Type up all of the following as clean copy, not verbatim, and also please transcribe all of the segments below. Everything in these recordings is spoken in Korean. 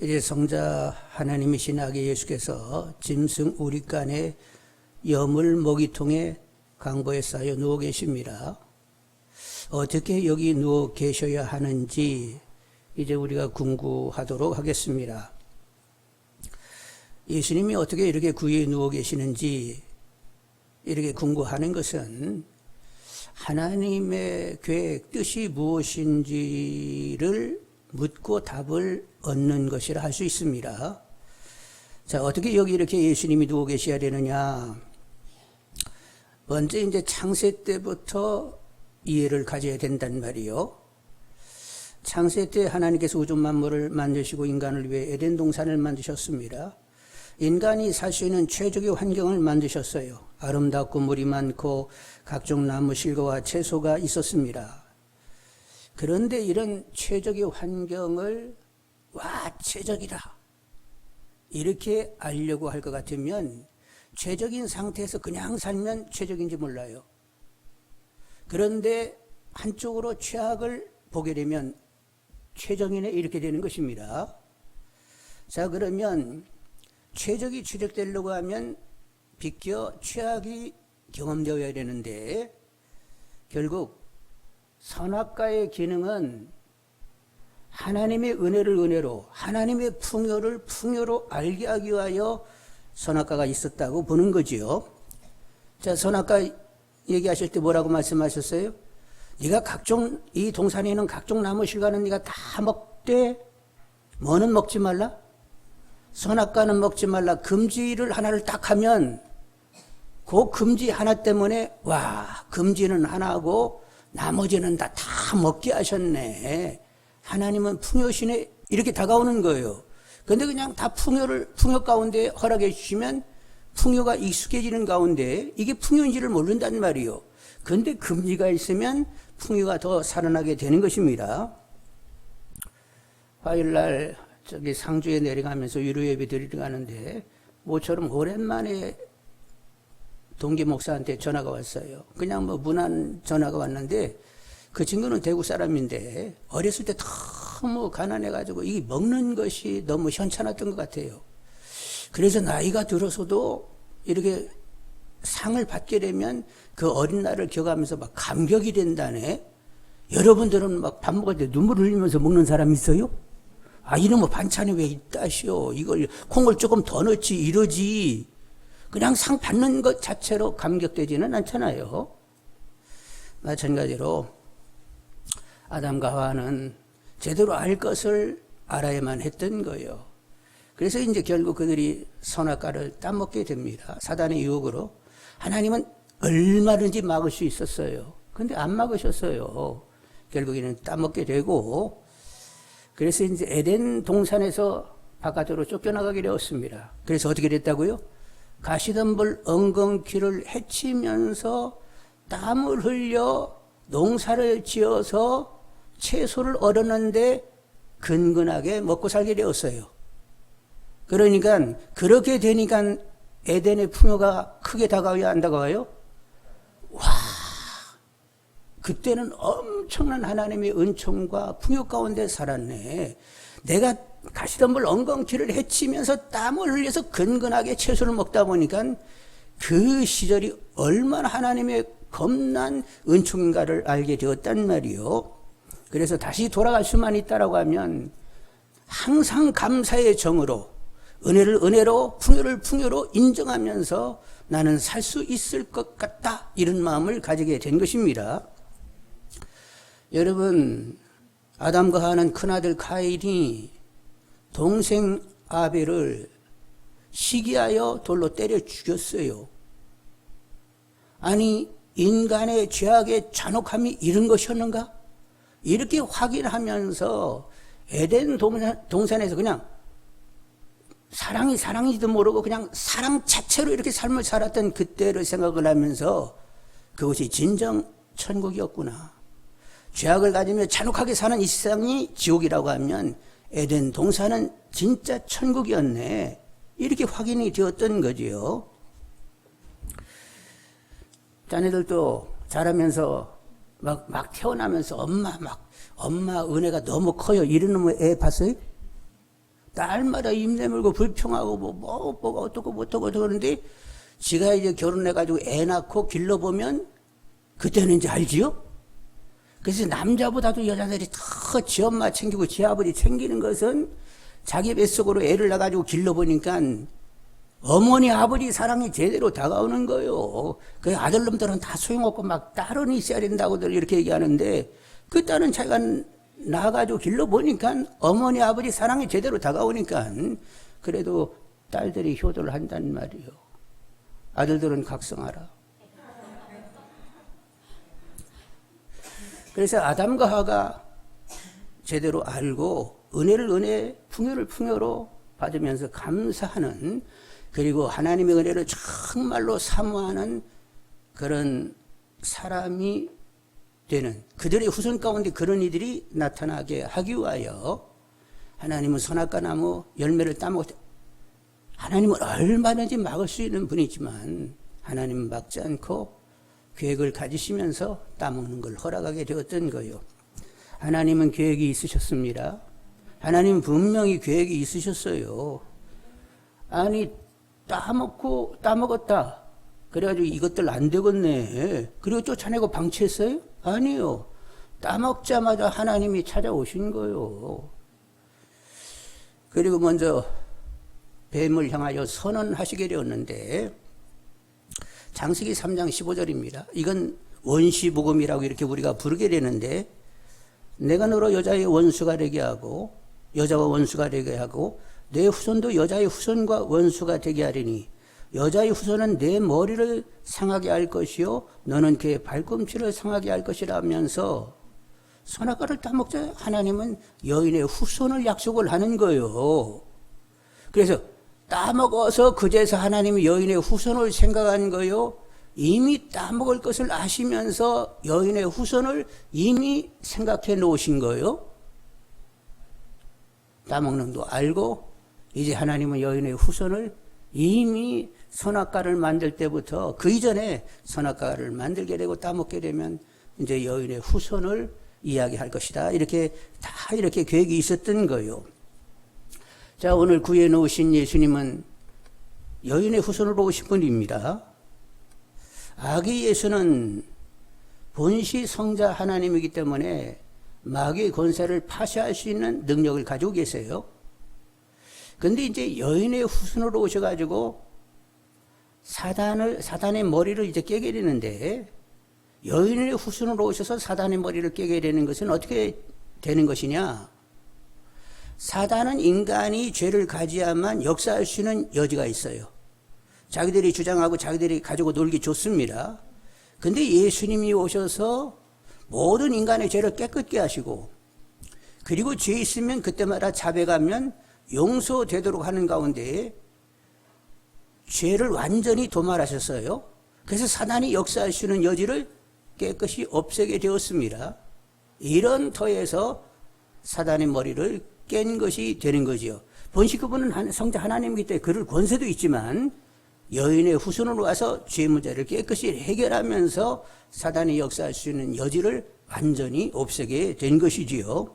이제 성자 하나님이신 아기 예수께서 짐승 우리간에 여물 먹이통에 강보에 쌓여 누워 계십니다. 어떻게 여기 누워 계셔야 하는지 이제 우리가 궁구하도록 하겠습니다. 예수님이 어떻게 이렇게 구유에 누워 계시는지 이렇게 궁구하는 것은 하나님의 계획, 뜻이 무엇인지를 묻고 답을 얻는 것이라 할 수 있습니다. 자, 어떻게 여기 이렇게 예수님이 누워 계셔야 되느냐? 먼저 이제 창세 때부터 이해를 가져야 된단 말이요. 창세 때 하나님께서 우주 만물을 만드시고 인간을 위해 에덴 동산을 만드셨습니다. 인간이 살 수 있는 최적의 환경을 만드셨어요. 아름답고 물이 많고 각종 나무 실과와 채소가 있었습니다. 그런데 이런 최적의 환경을 최적이다 이렇게 알려고 할 것 같으면 최적인 상태에서 그냥 살면 최적인지 몰라요. 그런데 한쪽으로 최악을 보게 되면 최적이네 이렇게 되는 것입니다. 자, 그러면 최적이 추적되려고 하면 비껴 최악이 경험되어야 되는데 결국 선악과의 기능은 하나님의 은혜를 은혜로, 하나님의 풍요를 풍요로 알게 하기 위하여 선악과가 있었다고 보는 거지요. 자, 선악과 얘기하실 때 뭐라고 말씀하셨어요? 네가 이 동산에 있는 각종 나무 실과는 네가 다 먹되 뭐는 먹지 말라? 선악과는 먹지 말라. 금지를 하나를 딱 하면 그 금지 하나 때문에 금지는 하나고 나머지는 다 먹게 하셨네. 하나님은 풍요시네 이렇게 다가오는 거예요. 그런데 그냥 다 풍요 가운데 허락해 주시면 풍요가 익숙해지는 가운데 이게 풍요인지를 모른단 말이에요. 그런데 금지가 있으면 풍요가 더 살아나게 되는 것입니다. 화요일날 상주에 내려가면서 유료예배 드리러 가는데 모처럼 오랜만에 동기 목사한테 전화가 왔어요. 그냥 무난 전화가 왔는데 그 친구는 대구 사람인데 어렸을 때 너무 가난해가지고 이 먹는 것이 너무 현찮았던 것 같아요. 그래서 나이가 들어서도 이렇게 상을 받게 되면 그 어린 날을 기억하면서 감격이 된다네. 여러분들은 밥 먹을 때 눈물 흘리면서 먹는 사람 있어요? 이런 반찬이 왜 있다시오. 이걸 콩을 조금 더 넣지 이러지. 그냥 상 받는 것 자체로 감격되지는 않잖아요. 마찬가지로 아담과 하와는 제대로 알 것을 알아야만 했던 거예요. 그래서 이제 결국 그들이 선악과를 따먹게 됩니다. 사단의 유혹으로. 하나님은 얼마든지 막을 수 있었어요. 그런데 안 막으셨어요. 결국에는 따먹게 되고, 그래서 이제 에덴 동산에서 바깥으로 쫓겨나가게 되었습니다. 그래서 어떻게 됐다고요? 가시덤불 엉겅퀴를 헤치면서 땀을 흘려 농사를 지어서 채소를 얻었는데 근근하게 먹고 살게 되었어요. 그러니까 그렇게 되니까 에덴의 풍요가 크게 다가와야 안 다가와요? 그때는 엄청난 하나님의 은총과 풍요 가운데 살았네. 내가 가시덤불 엉겅퀴를 헤치면서 땀을 흘려서 근근하게 채소를 먹다 보니까 그 시절이 얼마나 하나님의 겁난 은총인가를 알게 되었단 말이요. 그래서 다시 돌아갈 수만 있다라고 하면 항상 감사의 정으로 은혜를 은혜로 풍요를 풍요로 인정하면서 나는 살 수 있을 것 같다 이런 마음을 가지게 된 것입니다. 여러분, 아담과 하와는 큰아들 가인이 동생 아벨을 시기하여 돌로 때려 죽였어요. 아니, 인간의 죄악의 잔혹함이 이런 것이었는가? 이렇게 확인하면서 에덴 동산에서 그냥 사랑이 사랑인지도 모르고 그냥 사랑 자체로 이렇게 삶을 살았던 그때를 생각을 하면서 그것이 진정 천국이었구나. 죄악을 가지며 잔혹하게 사는 이 세상이 지옥이라고 하면 에덴 동산은 진짜 천국이었네. 이렇게 확인이 되었던 거지요. 자네들도 자라면서 막 태어나면서 엄마 은혜가 너무 커요 이러는 애 봤어요? 날마다 입 내물고 불평하고 뭐 어떻고 그러는데 지가 이제 결혼해가지고 애 낳고 길러보면 그때는 이제 알지요? 그래서 남자보다도 여자들이 더 지 엄마 챙기고 지 아버지 챙기는 것은 자기 뱃속으로 애를 낳아가지고 길러보니까 어머니 아버지 사랑이 제대로 다가오는 거예요. 그 아들놈들은 다 소용없고 막 딸은 있어야 된다고들 이렇게 얘기하는데 그 딸은 자기가 낳아가지고 길러보니까 어머니 아버지 사랑이 제대로 다가오니까 그래도 딸들이 효도를 한단 말이에요. 아들들은 각성하라. 그래서 아담과 하가 제대로 알고 은혜를 은혜, 풍요를 풍요로 받으면서 감사하는, 그리고 하나님의 은혜를 정말로 사모하는 그런 사람이 되는, 그들의 후손 가운데 그런 이들이 나타나게 하기 위하여 하나님은 선악과 나무 열매를 따먹을, 하나님은 얼마든지 막을 수 있는 분이지만 하나님은 막지 않고 계획을 가지시면서 따먹는 걸 허락하게 되었던 거예요. 하나님은 계획이 있으셨습니다. 하나님은 분명히 계획이 있으셨어요. 아니 따먹었다. 그래가지고 이것들 안 되겠네. 그리고 쫓아내고 방치했어요? 아니요. 따먹자마자 하나님이 찾아오신 거예요. 그리고 먼저 뱀을 향하여 선언하시게 되었는데 창세기 3장 15절입니다. 이건 원시복음이라고 이렇게 우리가 부르게 되는데, 내가 너로 여자의 원수가 되게 하고 여자와 원수가 되게 하고 내 후손도 여자의 후손과 원수가 되게 하리니 여자의 후손은 내 머리를 상하게 할 것이요 너는 그의 발꿈치를 상하게 할 것이라 하면서 선악과를 따먹자 하나님은 여인의 후손을 약속을 하는 거예요. 그래서 따먹어서 그제서 하나님이 여인의 후손을 생각한 거요, 이미 따먹을 것을 아시면서 여인의 후손을 이미 생각해 놓으신 거예요. 따먹는 거 알고 이제 하나님은 여인의 후손을 이미 선악과를 만들 때부터 그 이전에 선악과를 만들게 되고 따먹게 되면 이제 여인의 후손을 이야기할 것이다. 이렇게 다 이렇게 계획이 있었던 거예요. 자, 오늘 구해 놓으신 예수님은 여인의 후손으로 오신 분입니다. 아기 예수는 본시 성자 하나님이기 때문에 마귀의 권세를 파쇄할 수 있는 능력을 가지고 계세요. 그런데 이제 여인의 후손으로 오셔가지고 사단의 머리를 이제 깨게 되는데, 여인의 후손으로 오셔서 사단의 머리를 깨게 되는 것은 어떻게 되는 것이냐? 사단은 인간이 죄를 가지야만 역사할 수 있는 여지가 있어요. 자기들이 주장하고 자기들이 가지고 놀기 좋습니다. 근데 예수님이 오셔서 모든 인간의 죄를 깨끗게 하시고, 그리고 죄 있으면 그때마다 자백하면 용서되도록 하는 가운데 죄를 완전히 도말하셨어요. 그래서 사단이 역사할 수 있는 여지를 깨끗이 없애게 되었습니다. 이런 터에서 사단의 머리를 깬 것이 되는 거지요. 본시 그분은 성자 하나님이기 때문에 그럴 권세도 있지만 여인의 후손으로 와서 죄 문제를 깨끗이 해결하면서 사단이 역사할 수 있는 여지를 완전히 없애게 된 것이지요.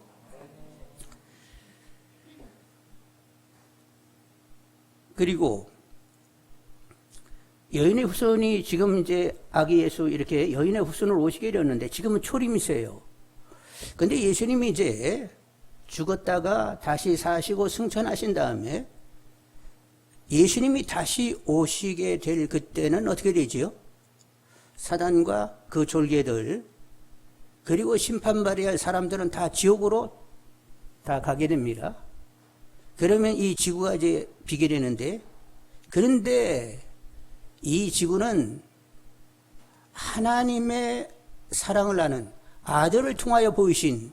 그리고 여인의 후손이 지금 이제 아기 예수 이렇게 여인의 후손으로 오시게 되었는데 지금은 초림이세요. 근데 예수님이 이제 죽었다가 다시 사시고 승천하신 다음에 예수님이 다시 오시게 될 그때는 어떻게 되지요? 사단과 그 졸개들 그리고 심판받아야 할 사람들은 다 지옥으로 다 가게 됩니다. 그러면 이 지구가 이제 비게 되는데, 그런데 이 지구는 하나님의 사랑을 아는 아들을 통하여 보이신,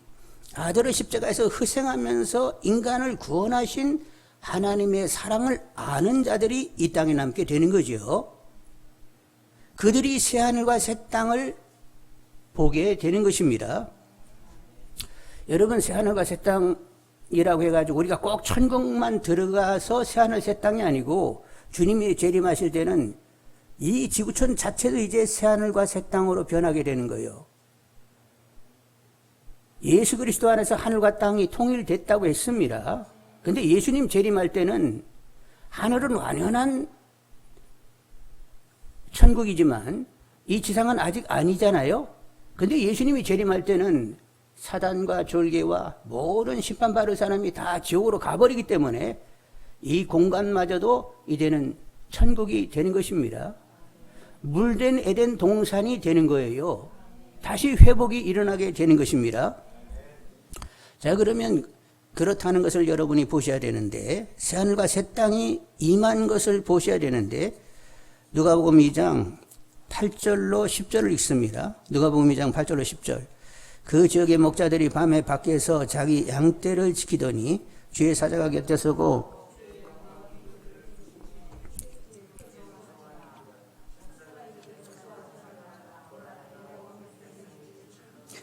아들을 십자가에서 희생하면서 인간을 구원하신 하나님의 사랑을 아는 자들이 이 땅에 남게 되는 거죠. 그들이 새하늘과 새 땅을 보게 되는 것입니다. 여러분, 새하늘과 새 땅이라고 해가지고 우리가 꼭 천국만 들어가서 새하늘 새 땅이 아니고 주님이 재림하실 때는 이 지구촌 자체도 이제 새하늘과 새 땅으로 변하게 되는 거예요. 예수 그리스도 안에서 하늘과 땅이 통일됐다고 했습니다. 근데 예수님 재림할 때는 하늘은 완연한 천국이지만 이 지상은 아직 아니잖아요. 근데 예수님이 재림할 때는 사단과 졸개와 모든 심판받을 사람이 다 지옥으로 가버리기 때문에 이 공간마저도 이제는 천국이 되는 것입니다. 물된 에덴 동산이 되는 거예요. 다시 회복이 일어나게 되는 것입니다. 자, 그러면 그렇다는 것을 여러분이 보셔야 되는데, 새하늘과 새 땅이 임한 것을 보셔야 되는데, 누가복음 2장 8절로 10절을 읽습니다. 누가복음 2장 8절로 10절. 그 지역의 목자들이 밤에 밖에서 자기 양떼를 지키더니 주의 사자가 곁에 서고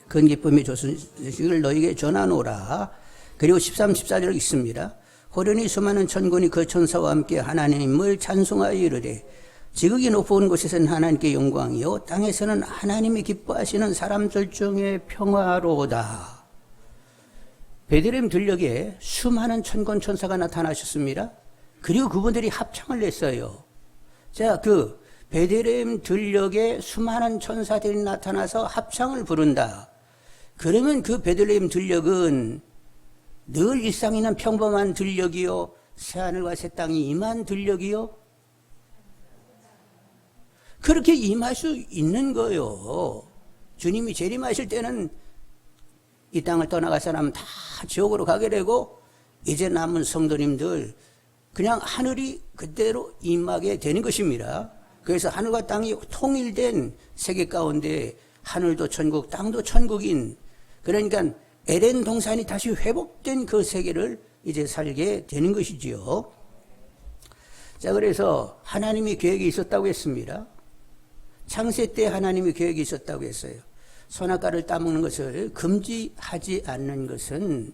큰 기쁨의 소식을 너희에게 전하노라. 그리고 13, 14절 있습니다. 호련히 수많은 천군이 그 천사와 함께 하나님을 찬송하여 이르되 지극히 높은 곳에서는 하나님께 영광이요 땅에서는 하나님이 기뻐하시는 사람들 중에 평화로다. 베들레헴 들녘에 수많은 천군 천사가 나타나셨습니다. 그리고 그분들이 합창을 냈어요. 자, 그 베들레헴 들녘에 수많은 천사들이 나타나서 합창을 부른다. 그러면 그 베들레헴 들녘은 늘 일상 있는 평범한 들녘이요 새하늘과 새 땅이 임한 들녘이요 그렇게 임할 수 있는 거예요. 주님이 재림하실 때는 이 땅을 떠나갈 사람은 다 지옥으로 가게 되고 이제 남은 성도님들 그냥 하늘이 그대로 임하게 되는 것입니다. 그래서 하늘과 땅이 통일된 세계 가운데 하늘도 천국, 땅도 천국인 그러니까 에덴 동산이 다시 회복된 그 세계를 이제 살게 되는 것이지요. 자, 그래서 하나님이 계획이 있었다고 했습니다. 창세 때 하나님이 계획이 있었다고 했어요. 선악과를 따먹는 것을 금지하지 않는 것은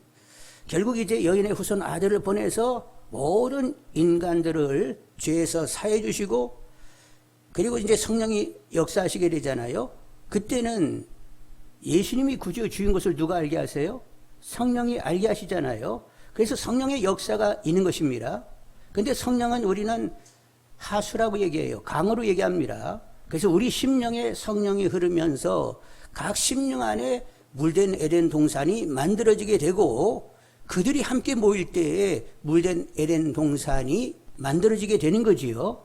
결국 이제 여인의 후손 아들을 보내서 모든 인간들을 죄에서 사해 주시고 그리고 이제 성령이 역사하시게 되잖아요. 그때는 예수님이 구주의 주인 것을 누가 알게 하세요? 성령이 알게 하시잖아요. 그래서 성령의 역사가 있는 것입니다. 근데 성령은 우리는 하수라고 얘기해요. 강으로 얘기합니다. 그래서 우리 심령에 성령이 흐르면서 각 심령 안에 물된 에덴 동산이 만들어지게 되고 그들이 함께 모일 때에 물된 에덴 동산이 만들어지게 되는 거지요.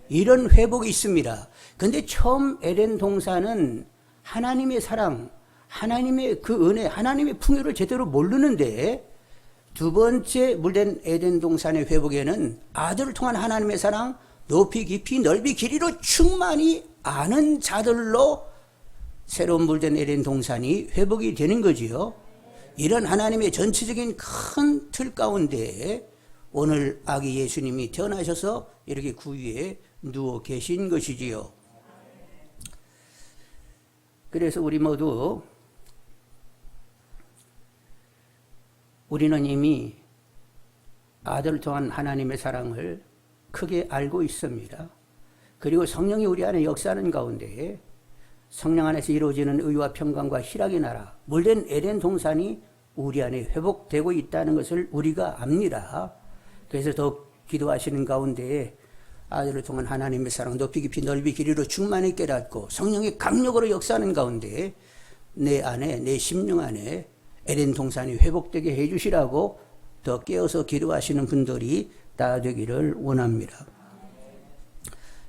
이런 회복이 있습니다. 근데 처음 에덴 동산은 하나님의 사랑, 하나님의 그 은혜, 하나님의 풍요를 제대로 모르는데 두 번째 물된 에덴 동산의 회복에는 아들을 통한 하나님의 사랑, 높이 깊이 넓이 길이로 충만히 아는 자들로 새로운 물된 에덴 동산이 회복이 되는 거지요. 이런 하나님의 전체적인 큰 틀 가운데 오늘 아기 예수님이 태어나셔서 이렇게 구유에 누워 계신 것이지요. 그래서 우리 모두 우리는 이미 아들을 통한 하나님의 사랑을 크게 알고 있습니다. 그리고 성령이 우리 안에 역사하는 가운데 성령 안에서 이루어지는 의와 평강과 희락의 나라, 물된 에덴 동산이 우리 안에 회복되고 있다는 것을 우리가 압니다. 그래서 더욱 기도하시는 가운데 아들을 통한 하나님의 사랑 높이 깊이 넓이 길이로 충만히 깨닫고 성령의 강력으로 역사하는 가운데 내 안에 내 심령 안에 에덴 동산이 회복되게 해주시라고 더 깨어서 기도하시는 분들이 다 되기를 원합니다.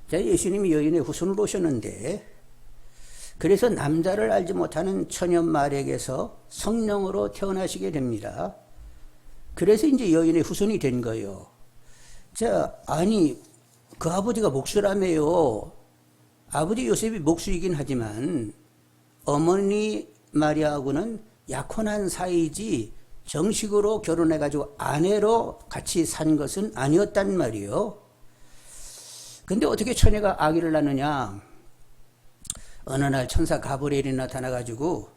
자, 예수님이 여인의 후손으로 오셨는데 그래서 남자를 알지 못하는 처녀 마리아에게서 성령으로 태어나시게 됩니다. 그래서 이제 여인의 후손이 된 거예요. 자, 아니 그 아버지가 목수라며요. 아버지 요셉이 목수이긴 하지만 어머니 마리아하고는 약혼한 사이지 정식으로 결혼해가지고 아내로 같이 산 것은 아니었단 말이에요. 근데 어떻게 처녀가 아기를 낳느냐? 어느 날 천사 가브리엘이 나타나가지고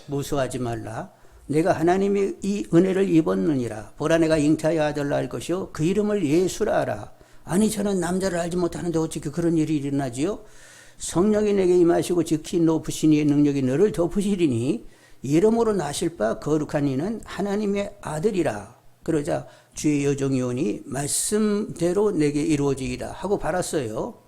무서워하지 말라. 내가 하나님의 이 은혜를 입었느니라. 보라 내가 잉태하여 아들을 낳을 것이요 그 이름을 예수라 하라. 아니 저는 남자를 알지 못하는데 어떻게 그런 일이 일어나지요? 성령이 내게 임하시고 지키 높으신 이의 능력이 너를 덮으시리니 이름으로 나실 바 거룩한 이는 하나님의 아들이라. 그러자 주의 여종이 오니 말씀대로 내게 이루어지이다 하고 바랐어요.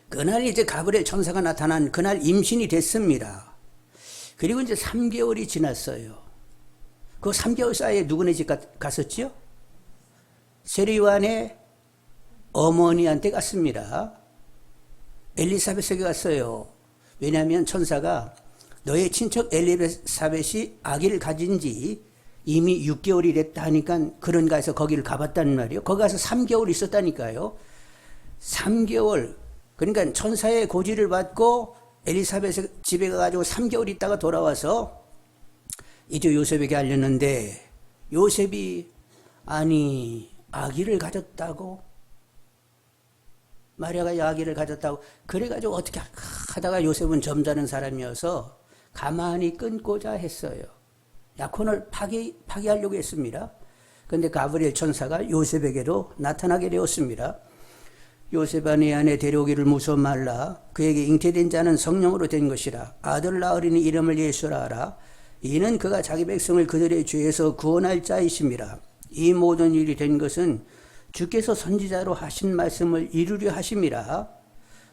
그날 이제 가브리엘 천사가 나타난 그날 임신이 됐습니다. 그리고 이제 3개월이 지났어요. 그 3개월 사이에 누구네 집 갔었죠? 세리완의 어머니한테 갔습니다. 엘리사벳에게 갔어요. 왜냐하면 천사가 너의 친척 엘리사벳이 아기를 가진 지 이미 6개월이 됐다 하니까 그런가 해서 거기를 가봤다는 말이에요. 거기 가서 3개월 있었다니까요. 3개월, 그러니까 천사의 고지를 받고 엘리사벳의 집에 가가지고 3개월 있다가 돌아와서 이제 요셉에게 알렸는데, 요셉이 아니 아기를 가졌다고, 마리아가 아기를 가졌다고, 그래가지고 어떻게 하다가 요셉은 점잖은 사람이어서 가만히 끊고자 했어요. 약혼을 파기하려고 했습니다. 그런데 가브리엘 천사가 요셉에게도 나타나게 되었습니다. 요셉아, 내 안에 데려오기를 무서워 말라. 그에게 잉태된 자는 성령으로 된 것이라. 아들 낳으리니 이름을 예수라 하라. 이는 그가 자기 백성을 그들의 죄에서 구원할 자이심이라. 이 모든 일이 된 것은 주께서 선지자로 하신 말씀을 이루려 하심이라.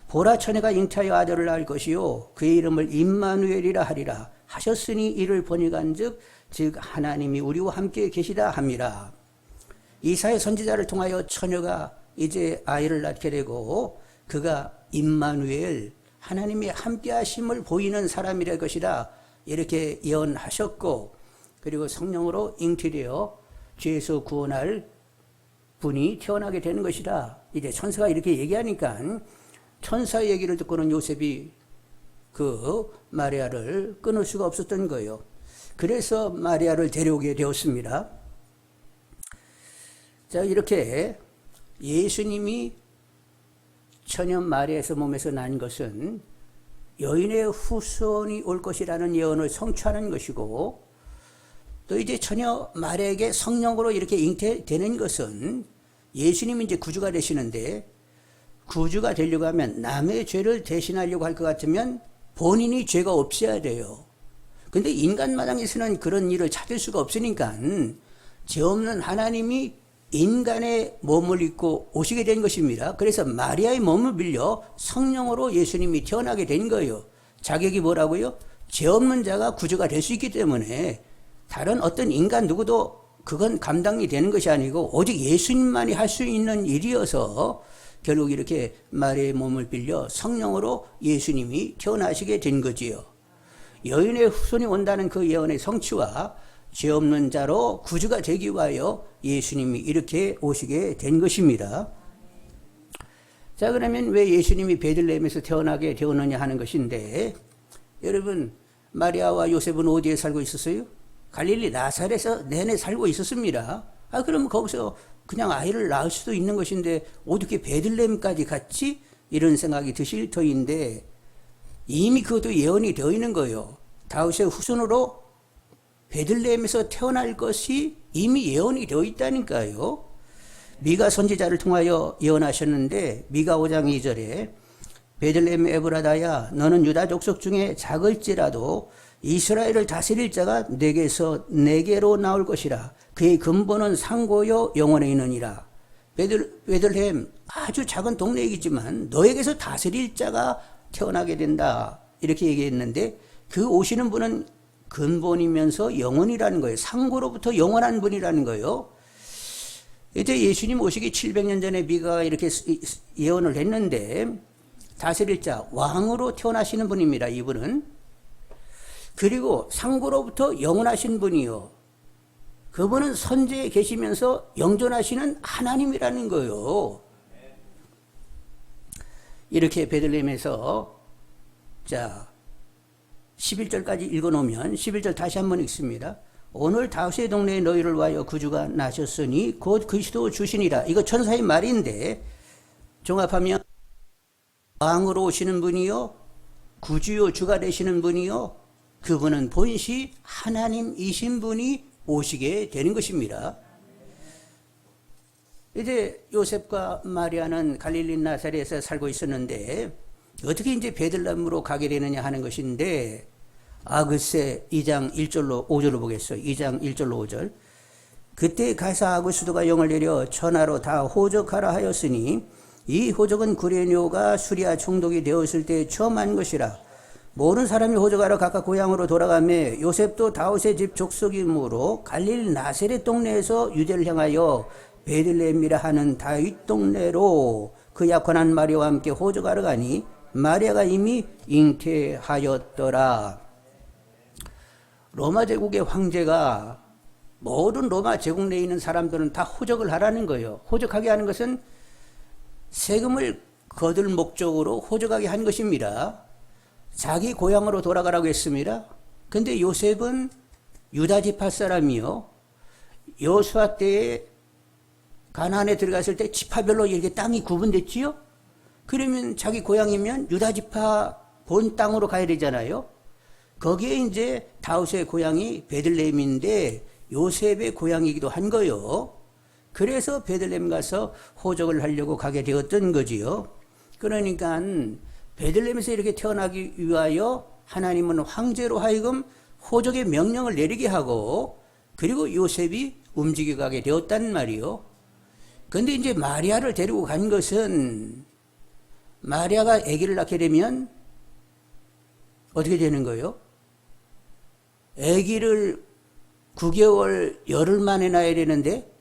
보라, 처녀가 잉태하여 아들을 낳을 것이요 그의 이름을 임마누엘이라 하리라 하셨으니 이를 번역한즉 즉 하나님이 우리와 함께 계시다 함이라. 이사야 선지자를 통하여 처녀가 이제 아이를 낳게 되고 그가 임마누엘, 하나님이 함께 하심을 보이는 사람이랄 것이다 이렇게 예언하셨고, 그리고 성령으로 잉태되어 죄에서 구원할 분이 태어나게 되는 것이다. 이제 천사가 이렇게 얘기하니까 천사의 얘기를 듣고는 요셉이 그 마리아를 끊을 수가 없었던 거예요. 그래서 마리아를 데려오게 되었습니다. 자, 이렇게 예수님이 처녀 마리아의 몸에서 난 것은 여인의 후손이 올 것이라는 예언을 성취하는 것이고, 또 이제 처녀 마리아에게 성령으로 이렇게 잉태되는 것은 예수님이 이제 구주가 되시는데, 구주가 되려고 하면 남의 죄를 대신하려고 할 것 같으면 본인이 죄가 없어야 돼요. 근데 인간 마당에서는 그런 일을 찾을 수가 없으니까 죄 없는 하나님이 인간의 몸을 입고 오시게 된 것입니다. 그래서 마리아의 몸을 빌려 성령으로 예수님이 태어나게 된 거예요. 자격이 뭐라고요? 죄 없는 자가 구주가 될 수 있기 때문에 다른 어떤 인간 누구도 그건 감당이 되는 것이 아니고 오직 예수님만이 할 수 있는 일이어서 결국 이렇게 마리아의 몸을 빌려 성령으로 예수님이 태어나시게 된 거지요. 여인의 후손이 온다는 그 예언의 성취와 죄 없는 자로 구주가 되기 위하여 예수님이 이렇게 오시게 된 것입니다. 자, 그러면 왜 예수님이 베들레헴에서 태어나게 되었느냐 하는 것인데, 여러분 마리아와 요셉은 어디에 살고 있었어요? 갈릴리 나사렛에서 내내 살고 있었습니다. 그럼 거기서 그냥 아이를 낳을 수도 있는 것인데 어떻게 베들레헴까지 갔지? 이런 생각이 드실 터인데, 이미 그것도 예언이 되어 있는 거예요. 다윗의 후손으로 베들레헴에서 태어날 것이 이미 예언이 되어 있다니까요. 미가 선지자를 통하여 예언하셨는데, 미가 5장 2절에 베들레헴 에브라다야, 너는 유다 족속 중에 작을지라도 이스라엘을 다스릴 자가 내게로 나올 것이라. 그의 근본은 상고요 영원에 있느니라. 베들레헴 아주 작은 동네이지만 너에게서 다스릴 자가 태어나게 된다 이렇게 얘기했는데, 그 오시는 분은 근본이면서 영원이라는 거예요. 상고로부터 영원한 분이라는 거예요. 이제 예수님 오시기 700년 전에 미가가 이렇게 예언을 했는데, 다스릴 자, 왕으로 태어나시는 분입니다. 이분은. 그리고 상고로부터 영원하신 분이요, 그분은 선지에 계시면서 영존하시는 하나님이라는 거예요. 이렇게 베들레헴에서, 자 11절까지 읽어놓으면, 11절 다시 한번 읽습니다. 오늘 다윗의 동네에 너희를 위하여 구주가 나셨으니 곧 그리스도 주시니라. 이거 천사의 말인데 종합하면 왕으로 오시는 분이요, 구주요 주가 되시는 분이요, 그분은 본시 하나님이신 분이 오시게 되는 것입니다. 이제 요셉과 마리아는 갈릴리 나사렛에서 살고 있었는데 어떻게 이제 베들레헴으로 가게 되느냐 하는 것인데, 글쎄 2장 1절로 5절로 보겠어요. 2장 1절로 5절. 그때 가사 아구스도가 영을 내려 천하로 다 호적하라 하였으니 이 호적은 구레뇨가 수리아 총독이 되었을 때 처음 한 것이라. 모든 사람이 호적하러 각각 고향으로 돌아가며 요셉도 다윗의 집 족속이므로 갈릴 나세렛 동네에서 유대를 향하여 베들레헴이라 하는 다윗 동네로 그 약혼한 마리아와 함께 호적하러 가니 마리아가 이미 잉태하였더라. 로마 제국의 황제가 모든 로마 제국 내에 있는 사람들은 다 호적을 하라는 거예요. 호적하게 하는 것은 세금을 거둘 목적으로 호적하게 한 것입니다. 자기 고향으로 돌아가라고 했습니다. 근데 요셉은 유다 지파 사람이요. 여호수아 때에 가나안에 들어갔을 때 지파별로 이렇게 땅이 구분됐지요. 그러면 자기 고향이면 유다 지파 본 땅으로 가야 되잖아요. 거기에 이제 다윗의 고향이 베들레헴인데 요셉의 고향이기도 한 거요. 그래서 베들레헴 가서 호적을 하려고 가게 되었던 거지요. 그러니까 베들레헴에서 이렇게 태어나기 위하여 하나님은 황제로 하여금 호적의 명령을 내리게 하고 그리고 요셉이 움직여 가게 되었단 말이요. 그런데 이제 마리아를 데리고 간 것은 마리아가 아기를 낳게 되면 어떻게 되는 거예요? 아기를 9개월 열흘 만에 낳아야 되는데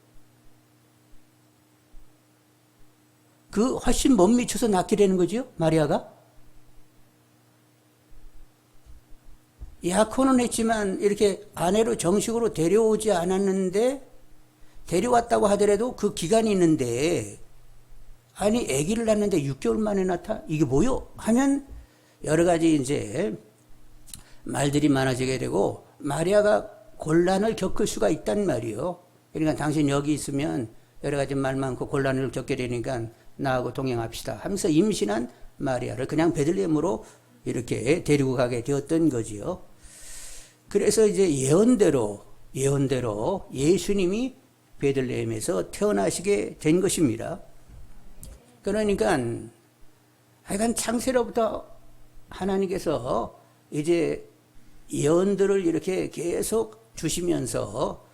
그 훨씬 못 미쳐서 낳게 되는 거죠, 마리아가. 약혼은 했지만 이렇게 아내로 정식으로 데려오지 않았는데 데려왔다고 하더라도 그 기간이 있는데 아니 아기를 낳는데 6개월 만에 낳다? 이게 뭐요? 하면 여러 가지 이제 말들이 많아지게 되고 마리아가 곤란을 겪을 수가 있단 말이요. 그러니까 당신 여기 있으면 여러 가지 말 많고 곤란을 겪게 되니까 나하고 동행합시다 하면서 임신한 마리아를 그냥 베들레헴으로 이렇게 데리고 가게 되었던 거지요. 그래서 이제 예언대로 예수님이 베들레헴에서 태어나시게 된 것입니다. 그러니까 하여간 창세로부터 하나님께서 이제 예언들을 이렇게 계속 주시면서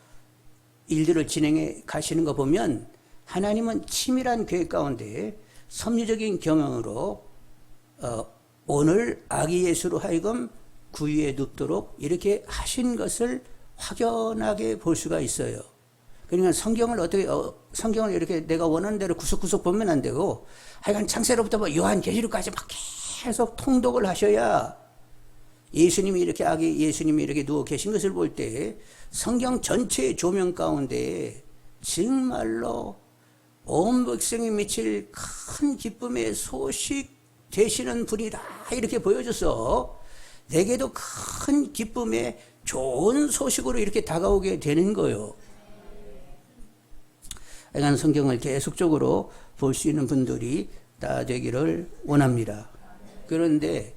일들을 진행해 가시는 거 보면 하나님은 치밀한 계획 가운데 섭리적인 경영으로 오늘 아기 예수로 하여금 구유에 눕도록 이렇게 하신 것을 확연하게 볼 수가 있어요. 그러니까 성경을 이렇게 내가 원하는 대로 구석구석 보면 안 되고 하여간 창세로부터 요한계시록까지 막 계속 통독을 하셔야 예수님이 이렇게 아기 예수님이 이렇게 누워 계신 것을 볼 때 성경 전체의 조명 가운데 정말로 온 백성이 미칠 큰 기쁨의 소식 되시는 분이다 이렇게 보여줘서 내게도 큰 기쁨의 좋은 소식으로 이렇게 다가오게 되는 거예요. 하여간 성경을 계속적으로 볼 수 있는 분들이 다 되기를 원합니다. 그런데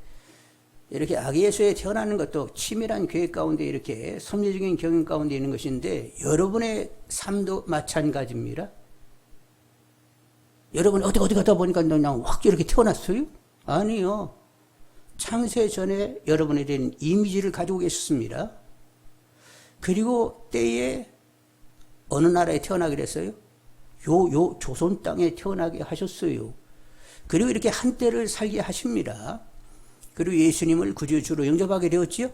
이렇게 아기 예수에 태어나는 것도 치밀한 계획 가운데 이렇게 섭리적인 경영 가운데 있는 것인데 여러분의 삶도 마찬가지입니다. 여러분 어디 가다 보니까 그냥 확 이렇게 태어났어요? 아니요. 창세 전에 여러분에 대한 이미지를 가지고 계셨습니다. 그리고 때에 어느 나라에 태어나게 됐어요? 요 조선 땅에 태어나게 하셨어요. 그리고 이렇게 한때를 살게 하십니다. 그리고 예수님을 구주주로 영접하게 되었지요.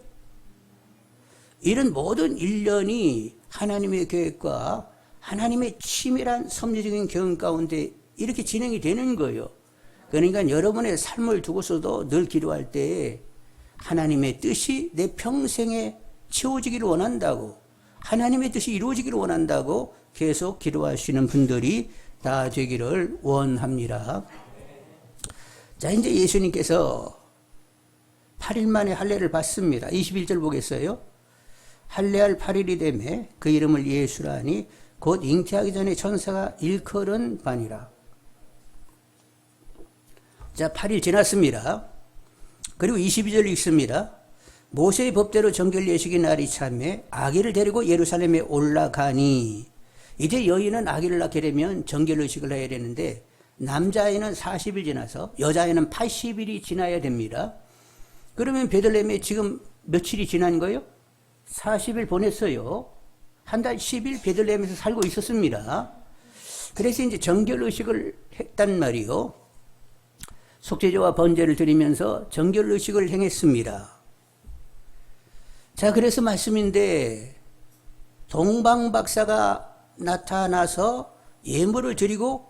이런 모든 일련이 하나님의 계획과 하나님의 치밀한 섭리적인 경영 가운데 이렇게 진행이 되는 거예요. 그러니까 여러분의 삶을 두고서도 늘 기도할 때 하나님의 뜻이 내 평생에 채워지기를 원한다고 하나님의 뜻이 이루어지기를 원한다고 계속 기도하시는 분들이 다 되기를 원합니다. 자, 이제 예수님께서 8일 만에 할례를 받습니다. 21절 보겠어요. 할례할 8일이 되매 그 이름을 예수라 하니 곧 잉태하기 전에 천사가 일컬은 바니라. 자, 8일 지났습니다. 그리고 22절 읽습니다. 모세의 법대로 정결 예식의 날이 참에 아기를 데리고 예루살렘에 올라가니 이제 여인은 아기를 낳게 되면 정결 의식을 해야 되는데 남자아이는 40일 지나서 여자아이는 80일이 지나야 됩니다. 그러면 베들레헴에 지금 며칠이 지난 거요? 40일 보냈어요. 한 달 10일 베들레헴에서 살고 있었습니다. 그래서 이제 정결의식을 했단 말이요. 속죄제와 번제를 드리면서 정결의식을 행했습니다. 자, 그래서 말씀인데 동방박사가 나타나서 예물을 드리고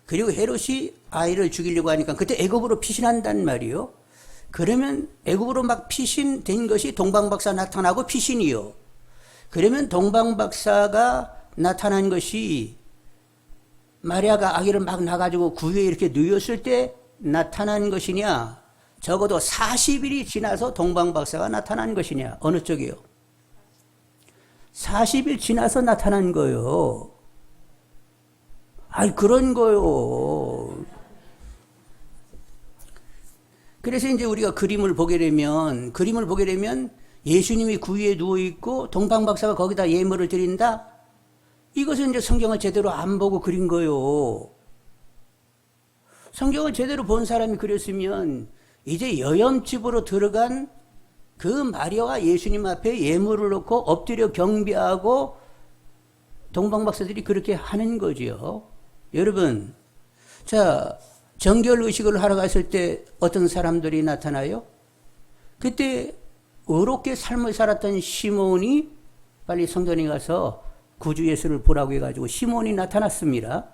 그리고 헤롯이 아이를 죽이려고 하니까 그때 애굽으로 피신한단 말이요. 그러면 애굽으로 막 피신된 것이 동방박사 나타나고 피신이요. 그러면 동방박사가 나타난 것이 마리아가 아기를 막 낳아가지고 구유에 이렇게 누웠을 때 나타난 것이냐, 적어도 40일이 지나서 동방박사가 나타난 것이냐, 어느 쪽이요? 40일 지나서 나타난 거요. 아이, 그런 거요. 그래서 이제 우리가 그림을 보게 되면 예수님이 구유에 누워있고 동방박사가 거기다 예물을 드린다? 이것은 이제 성경을 제대로 안 보고 그린 거요. 성경을 제대로 본 사람이 그렸으면 이제 여염집으로 들어간 그 마리아와 예수님 앞에 예물을 놓고 엎드려 경배하고 동방박사들이 그렇게 하는 거지요. 여러분, 자, 정결의식을 하러 갔을 때 어떤 사람들이 나타나요? 그때 의롭게 삶을 살았던 시몬이 빨리 성전에 가서 구주 예수를 보라고 해가지고 시몬이 나타났습니다.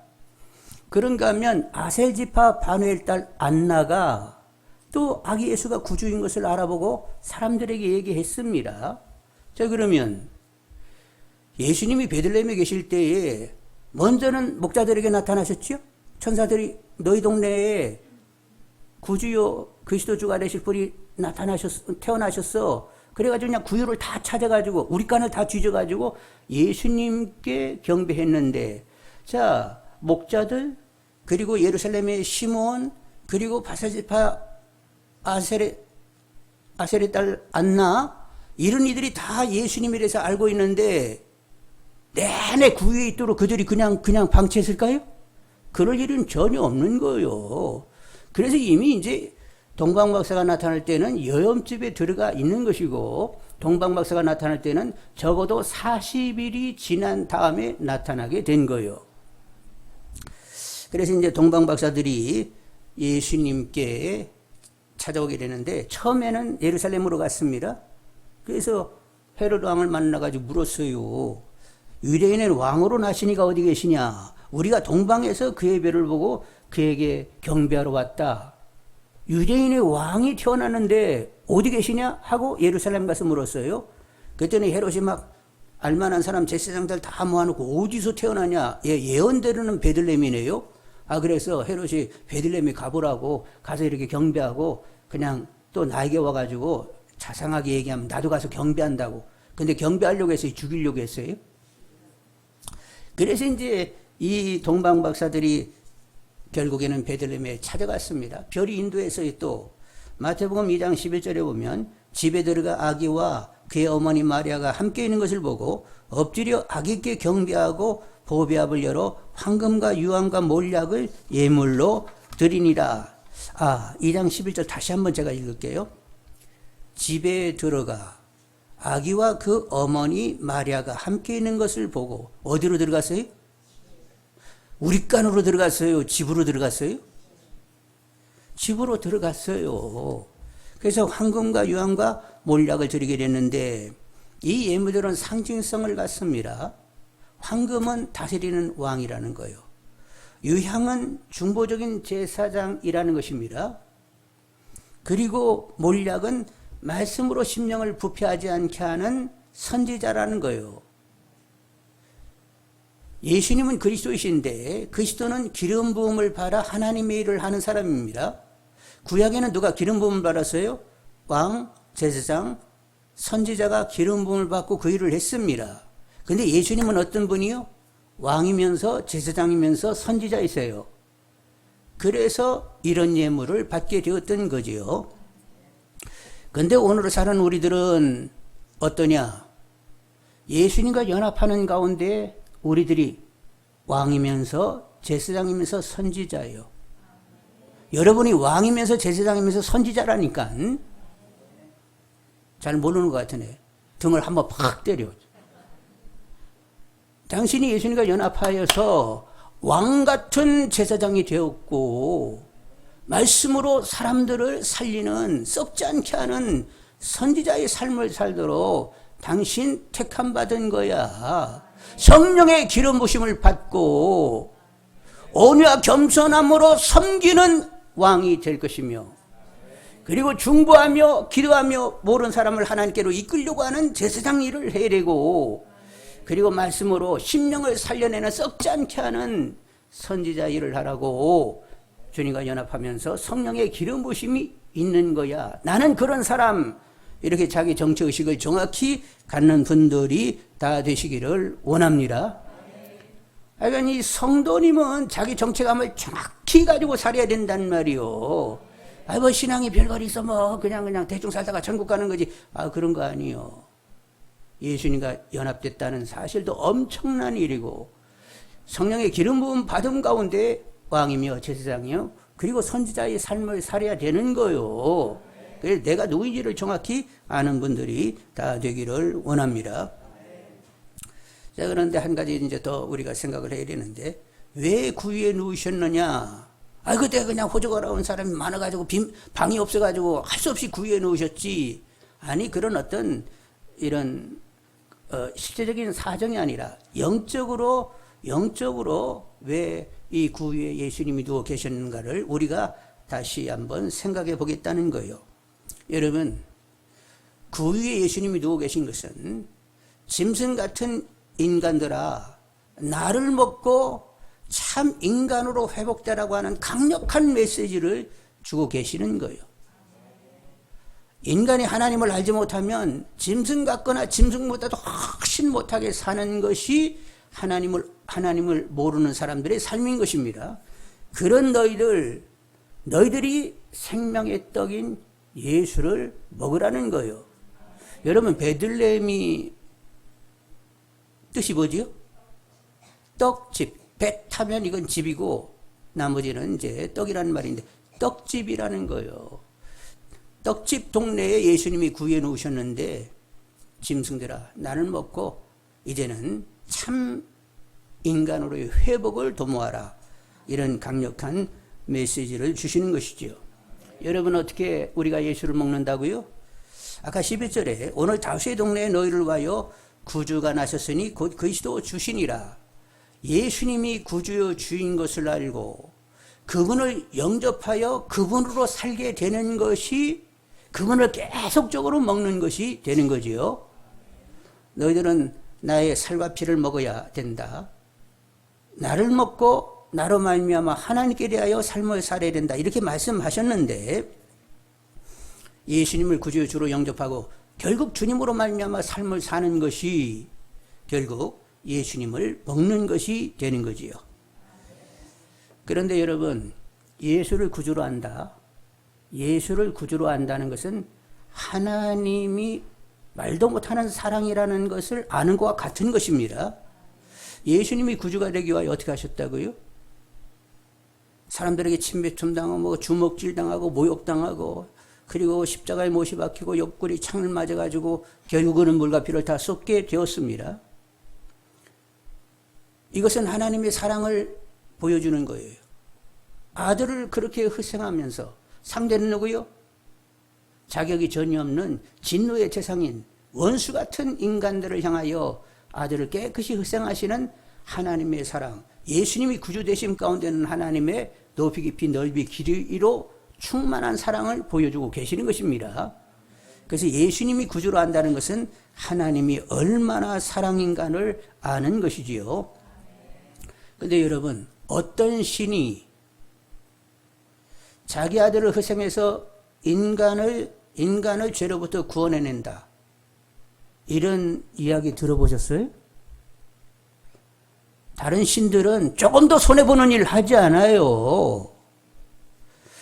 그런가 하면 아셀지파 바누엘 딸 안나가 또 아기 예수가 구주인 것을 알아보고 사람들에게 얘기했습니다. 자, 그러면 예수님이 베들레헴에 계실 때에 먼저는 목자들에게 나타나셨죠? 천사들이 너희 동네에 구주요 그리스도 주가 되실 분이 태어나셨어. 그래가지고 그냥 구유를 다 찾아가지고 우리간을 다 뒤져가지고 예수님께 경배했는데, 자, 목자들 그리고 예루살렘의 시몬 그리고 바사지파 아셀의 딸 안나, 이런 이들이 다 예수님에 대해서 알고 있는데 내내 구유에 있도록 그들이 그냥 방치했을까요? 그럴 일은 전혀 없는 거예요. 그래서 이미 이제 동방박사가 나타날 때는 여염집에 들어가 있는 것이고 동방박사가 나타날 때는 적어도 40일이 지난 다음에 나타나게 된 거예요. 그래서 이제 동방박사들이 예수님께 찾아오게 되는데 처음에는 예루살렘으로 갔습니다. 그래서 헤롯 왕을 만나가지고 물었어요. 유대인의 왕으로 나신 이가 어디 계시냐? 우리가 동방에서 그의 별을 보고 그에게 경배하러 왔다. 유대인의 왕이 태어났는데 어디 계시냐? 하고 예루살렘 가서 물었어요. 그랬더니 헤롯이 막 알만한 사람 제사장들 다 모아놓고 어디서 태어나냐? 예언대로는 베들레헴이네요. 그래서 헤롯이 베들레헴에 가보라고 가서 이렇게 경배하고 그냥 또 나에게 와가지고 자상하게 얘기하면 나도 가서 경배한다고. 근데 경배하려고 해서 죽이려고 했어요. 그래서 이제 이 동방박사들이 결국에는 베들레헴에 찾아갔습니다. 별이 인도해서 또 마태복음 2장 11절에 보면 집에 들어가 아기와 그의 어머니 마리아가 함께 있는 것을 보고 엎드려 아기께 경배하고 보배압을 열어 황금과 유황과 몰약을 예물로 드리니라. 2장 11절 다시 한번 제가 읽을게요. 집에 들어가 아기와 그 어머니 마리아가 함께 있는 것을 보고 어디로 들어갔어요? 우리간으로 들어갔어요? 집으로 들어갔어요? 집으로 들어갔어요. 그래서 황금과 유황과 몰약을 드리게 됐는데 이 예물들은 상징성을 갖습니다. 황금은 다스리는 왕이라는 거예요. 유향은 중보적인 제사장이라는 것입니다. 그리고 몰약은 말씀으로 심령을 부패하지 않게 하는 선지자라는 거예요. 예수님은 그리스도이신데 그리스도는 기름 부음을 받아 하나님의 일을 하는 사람입니다. 구약에는 누가 기름 부음을 받았어요? 왕, 제사장, 선지자가 기름 부음을 받고 그 일을 했습니다. 근데 예수님은 어떤 분이요? 왕이면서 제사장이면서 선지자이세요. 그래서 이런 예물을 받게 되었던 거지요. 근데 오늘 사는 우리들은 어떠냐? 예수님과 연합하는 가운데 우리들이 왕이면서 제사장이면서 선지자예요. 여러분이 왕이면서 제사장이면서 선지자라니까. 잘 모르는 것 같으네. 등을 한번 팍 때려. 당신이 예수님과 연합하여서 왕 같은 제사장이 되었고 말씀으로 사람들을 살리는 썩지 않게 하는 선지자의 삶을 살도록 당신 택함 받은 거야. 성령의 기름 부심을 받고 온유와 겸손함으로 섬기는 왕이 될 것이며, 그리고 중보하며 기도하며 모르는 사람을 하나님께로 이끌려고 하는 제사장 일을 해야 되고, 그리고 말씀으로 심령을 살려내는 썩지 않게 하는 선지자 일을 하라고 주님과 연합하면서 성령의 기름 부심이 있는 거야. 나는 그런 사람, 이렇게 자기 정체의식을 정확히 갖는 분들이 다 되시기를 원합니다. 그러니까 이 성도님은 자기 정체감을 정확히 가지고 살아야 된단 말이요. 뭐 신앙이 별거리 있어 뭐 그냥 대충 살다가 천국 가는 거지. 그런 거 아니요. 예수님과 연합됐다는 사실도 엄청난 일이고, 성령의 기름 부음 받음 가운데 왕이며 제사장이요, 그리고 선지자의 삶을 살아야 되는 거요. 그래서 내가 누구인지를 정확히 아는 분들이 다 되기를 원합니다. 자, 그런데 한 가지 이제 더 우리가 생각을 해야 되는데, 왜 구유에 누우셨느냐? 그때 그냥 호적하러 온 사람이 많아가지고 방이 없어가지고 할 수 없이 구유에 누우셨지. 아니, 그런 어떤 이런 실제적인 사정이 아니라 영적으로 왜 이 구유에 예수님이 누워 계셨는가를 우리가 다시 한번 생각해 보겠다는 거예요. 여러분, 구유에 예수님이 누워 계신 것은 짐승 같은 인간들아, 나를 먹고 참 인간으로 회복되라고 하는 강력한 메시지를 주고 계시는 거예요. 인간이 하나님을 알지 못하면 짐승 같거나 짐승보다도 훨씬 못하게 사는 것이 하나님을 모르는 사람들의 삶인 것입니다. 그런 너희들이 생명의 떡인 예수를 먹으라는 거예요. 여러분, 베들레헴이 뜻이 뭐지요? 떡집. 배 타면 이건 집이고 나머지는 이제 떡이라는 말인데, 떡집이라는 거예요. 떡집 동네에 예수님이 구해 놓으셨는데, 짐승들아, 나를 먹고 이제는 참 인간으로의 회복을 도모하라, 이런 강력한 메시지를 주시는 것이죠. 여러분, 어떻게 우리가 예수를 먹는다고요? 아까 11절에 오늘 다윗의 동네에 너희를 위하여 구주가 나셨으니 곧 그리스도 주시니라. 예수님이 구주여 주인 것을 알고 그분을 영접하여 그분으로 살게 되는 것이, 그분을 계속적으로 먹는 것이 되는 거지요. 너희들은 나의 살과 피를 먹어야 된다. 나를 먹고 나로 말미암아 하나님께 대하여 삶을 살아야 된다, 이렇게 말씀하셨는데, 예수님을 구주의 주로 영접하고 결국 주님으로 말미암아 삶을 사는 것이 결국 예수님을 먹는 것이 되는 거지요. 그런데 여러분, 예수를 구주로 안다. 예수를 구주로 안다는 것은 하나님이 말도 못하는 사랑이라는 것을 아는 것과 같은 것입니다. 예수님이 구주가 되기 위하여 어떻게 하셨다고요? 사람들에게 침뱉음 당하고 주먹질 당하고 모욕당하고, 그리고 십자가에 못이 박히고 옆구리 창을 맞아가지고 결국은 물과 피를 다 쏟게 되었습니다. 이것은 하나님의 사랑을 보여주는 거예요. 아들을 그렇게 희생하면서, 상대는 누구요? 자격이 전혀 없는 진노의 대상인 원수 같은 인간들을 향하여 아들을 깨끗이 희생하시는 하나님의 사랑, 예수님이 구주 되심 가운데는 하나님의 높이 깊이 넓이 길이로 충만한 사랑을 보여주고 계시는 것입니다. 그래서 예수님이 구주로 안다는 것은 하나님이 얼마나 사랑인가를 아는 것이지요. 그런데 여러분, 어떤 신이 자기 아들을 희생해서 인간을 죄로부터 구원해낸다, 이런 이야기 들어보셨어요? 다른 신들은 조금 더 손해보는 일 하지 않아요.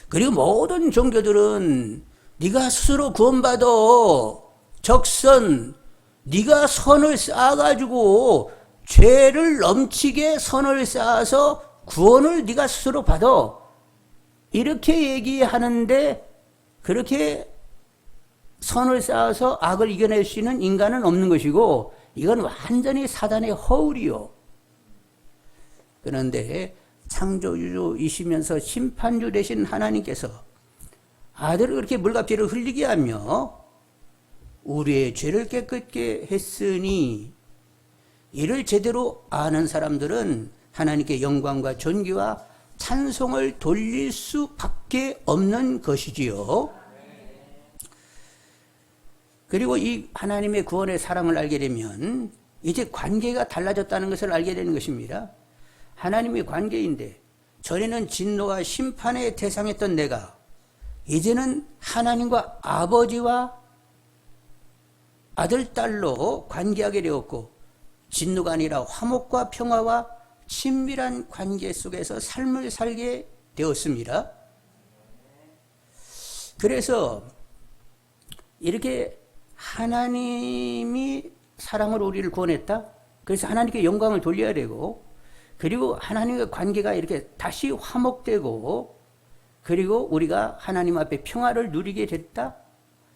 그리고 모든 종교들은 네가 스스로 구원받아, 적선 네가 선을 쌓아가지고 죄를 넘치게 선을 쌓아서 구원을 네가 스스로 받아, 이렇게 얘기하는데, 그렇게 선을 쌓아서 악을 이겨낼 수 있는 인간은 없는 것이고 이건 완전히 사단의 허울이요. 그런데 창조주이시면서 심판주 되신 하나님께서 아들을 그렇게 물값지를 흘리게 하며 우리의 죄를 깨끗게 했으니 이를 제대로 아는 사람들은 하나님께 영광과 존귀와 찬송을 돌릴 수밖에 없는 것이지요. 그리고 이 하나님의 구원의 사랑을 알게 되면 이제 관계가 달라졌다는 것을 알게 되는 것입니다. 하나님의 관계인데 전에는 진노와 심판의 대상이었던 내가 이제는 하나님과 아버지와 아들, 딸로 관계하게 되었고 진노가 아니라 화목과 평화와 친밀한 관계 속에서 삶을 살게 되었습니다. 그래서 이렇게 하나님이 사랑으로 우리를 구원했다. 그래서 하나님께 영광을 돌려야 되고 그리고 하나님과 관계가 이렇게 다시 화목되고 그리고 우리가 하나님 앞에 평화를 누리게 됐다.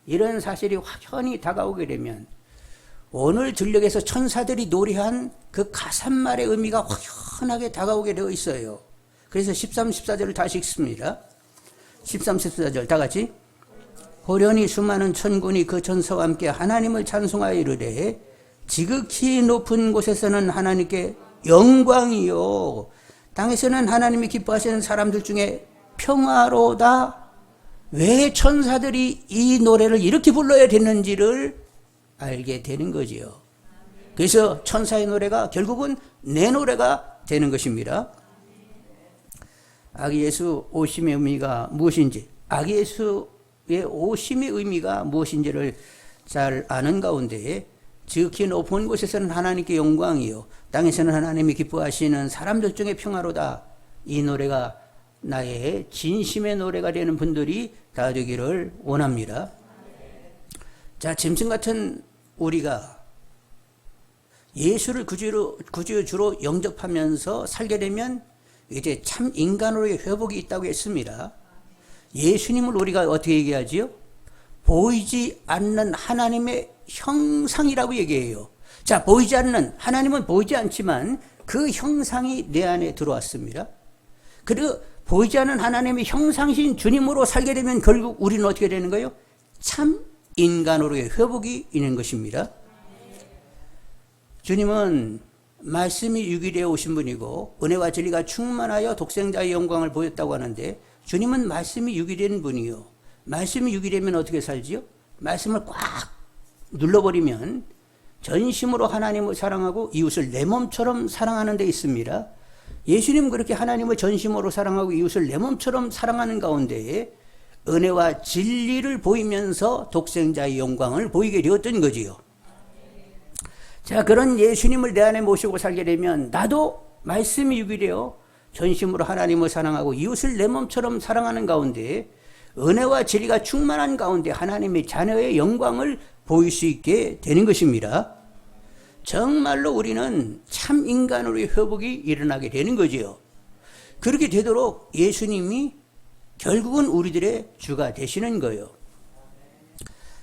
이런 사실이 확연히 다가오게 되면 오늘 들녘에서 천사들이 노래한 그 가사말의 의미가 확연하게 다가오게 되어 있어요. 그래서 13, 14절을 다시 읽습니다. 13, 14절 다 같이. 호련히 수많은 천군이 그 천사와 함께 하나님을 찬송하여 이르되 지극히 높은 곳에서는 하나님께 영광이요 땅에서는 하나님이 기뻐하시는 사람들 중에 평화로다. 왜 천사들이 이 노래를 이렇게 불러야 되는지를 알게 되는 거지요. 그래서 천사의 노래가 결국은 내 노래가 되는 것입니다. 아기 예수 오심의 의미가 무엇인지, 아기 예수의 오심의 의미가 무엇인지를 잘 아는 가운데 지극히 높은 곳에서는 하나님께 영광이요 땅에서는 하나님이 기뻐하시는 사람들 중에 평화로다. 이 노래가 나의 진심의 노래가 되는 분들이 다 되기를 원합니다. 자, 짐승 같은 우리가 예수를 구주의 주로 영접하면서 살게 되면 이제 참 인간으로의 회복이 있다고 했습니다. 예수님을 우리가 어떻게 얘기하지요? 보이지 않는 하나님의 형상이라고 얘기해요. 자, 보이지 않는 하나님은 보이지 않지만 그 형상이 내 안에 들어왔습니다. 그리고 보이지 않는 하나님의 형상이신 주님으로 살게 되면 결국 우리는 어떻게 되는 거예요? 참 인간으로의 회복이 있는 것입니다. 주님은 말씀이 유기되어 오신 분이고 은혜와 진리가 충만하여 독생자의 영광을 보였다고 하는데 주님은 말씀이 유기된 분이요. 말씀이 유기되면 어떻게 살지요? 말씀을 꽉 눌러버리면 전심으로 하나님을 사랑하고 이웃을 내 몸처럼 사랑하는 데 있습니다. 예수님은 그렇게 하나님을 전심으로 사랑하고 이웃을 내 몸처럼 사랑하는 가운데 은혜와 진리를 보이면서 독생자의 영광을 보이게 되었던 거지요. 자, 그런 예수님을 내 안에 모시고 살게 되면 나도 말씀이 유기되어 전심으로 하나님을 사랑하고 이웃을 내 몸처럼 사랑하는 가운데 은혜와 진리가 충만한 가운데 하나님의 자녀의 영광을 보일 수 있게 되는 것입니다. 정말로 우리는 참 인간으로의 회복이 일어나게 되는 거지요. 그렇게 되도록 예수님이 결국은 우리들의 주가 되시는 거예요.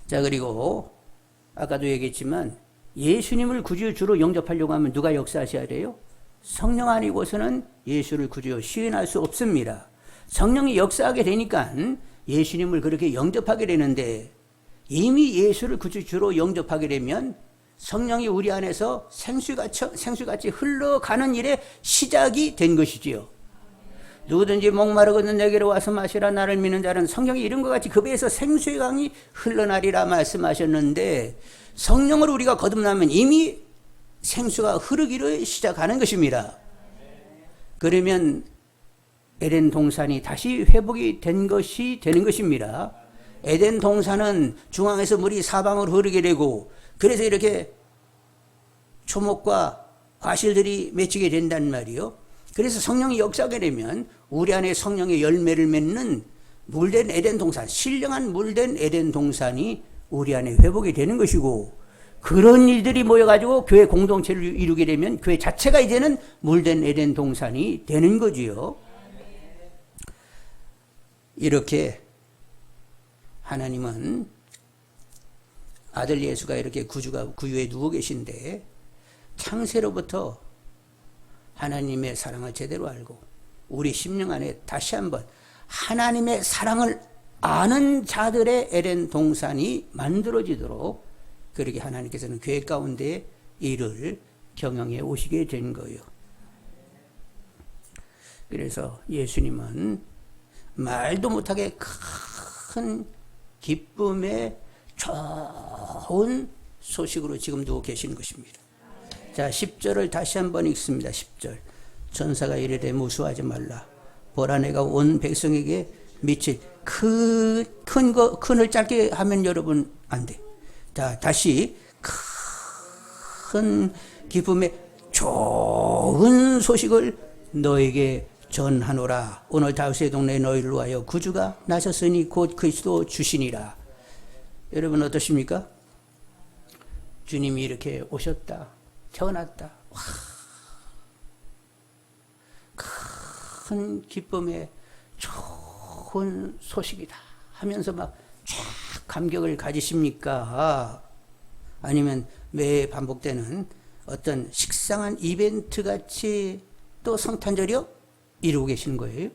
자, 그리고 아까도 얘기했지만 예수님을 구주의 주로 영접하려고 하면 누가 역사하셔야 돼요? 성령 아니고서는 예수를 구주로 시인할 수 없습니다. 성령이 역사하게 되니까 예수님을 그렇게 영접하게 되는데 이미 예수를 구주의 주로 영접하게 되면 성령이 우리 안에서 생수같이 흘러가는 일의 시작이 된 것이지요. 누구든지 목마르거든 내게로 와서 마시라. 나를 믿는 자는 성령이 이름과 같이 그 배에서 생수의 강이 흘러나리라 말씀하셨는데 성령을 우리가 거듭나면 이미 생수가 흐르기를 시작하는 것입니다. 그러면 에덴 동산이 다시 회복이 된 것이 되는 것입니다. 에덴 동산은 중앙에서 물이 사방으로 흐르게 되고 그래서 이렇게 초목과 과실들이 맺히게 된단 말이요. 그래서 성령이 역사하게 되면 우리 안에 성령의 열매를 맺는 물된 에덴 동산, 신령한 물된 에덴 동산이 우리 안에 회복이 되는 것이고 그런 일들이 모여가지고 교회 공동체를 이루게 되면 교회 자체가 이제는 물된 에덴 동산이 되는 거지요. 이렇게 하나님은 아들 예수가 이렇게 구유에 누워 계신데 창세로부터 하나님의 사랑을 제대로 알고 우리 심령 안에 다시 한번 하나님의 사랑을 아는 자들의 에덴 동산이 만들어지도록 그렇게 하나님께서는 교회 가운데 이를 경영해 오시게 된 거예요. 그래서 예수님은 말도 못하게 큰 기쁨의 좋은 소식으로 지금 누워 계신 것입니다. 자, 10절을 다시 한번 읽습니다. 10절. 전사가 이르되 무수하지 말라. 보라 내가 온 백성에게 미칠 큰을 짧게 하면 여러분 안 돼. 자, 다시 큰 기쁨의 좋은 소식을 너에게 전하노라. 오늘 다윗의 동네에 너희를 위하여 구주가 나셨으니 곧 그리스도 주시니라. 여러분 어떠십니까? 주님이 이렇게 오셨다. 태어났다. 와, 큰 기쁨의 좋은 소식이다 하면서 막 쫙 감격을 가지십니까? 아니면 매해 반복되는 어떤 식상한 이벤트 같이 또 성탄절이요? 이루고 계시는 거예요?